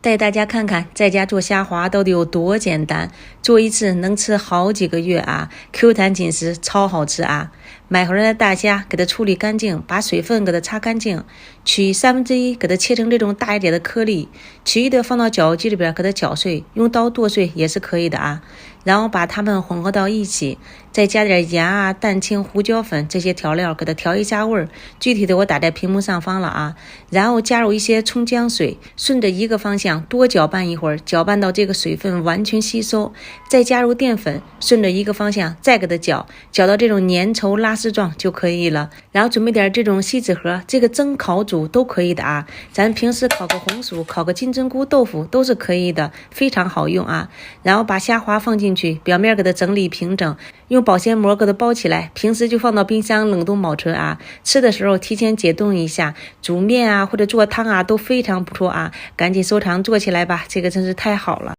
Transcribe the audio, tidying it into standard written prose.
带大家看看在家做虾滑到底有多简单，做一次能吃好几个月啊 ，Q 弹紧实，超好吃啊！买回来的大虾给它处理干净，把水分给它擦干净，取1/3给它切成这种大一点的颗粒，其余的放到搅机里边给它搅碎，用刀剁碎也是可以的啊。然后把它们混合到一起，再加点盐啊、蛋清、胡椒粉这些调料给它调一下味儿。具体的我打在屏幕上方了啊。然后加入一些葱姜水，顺着一个方向多搅拌一会儿，搅拌到这个水分完全吸收，再加入淀粉，顺着一个方向再给它搅到这种粘稠拉丝状就可以了。然后准备点这种锡纸盒，这个蒸烤煮都可以的啊。咱平时烤个红薯、烤个金针菇豆腐都是可以的，非常好用啊。然后把虾滑放进去，表面给它整理平整，用保鲜膜给它包起来，平时就放到冰箱冷冻保存啊。吃的时候提前解冻一下，煮面啊或者做汤啊都非常不错啊。赶紧收藏做起来吧，这个真是太好了。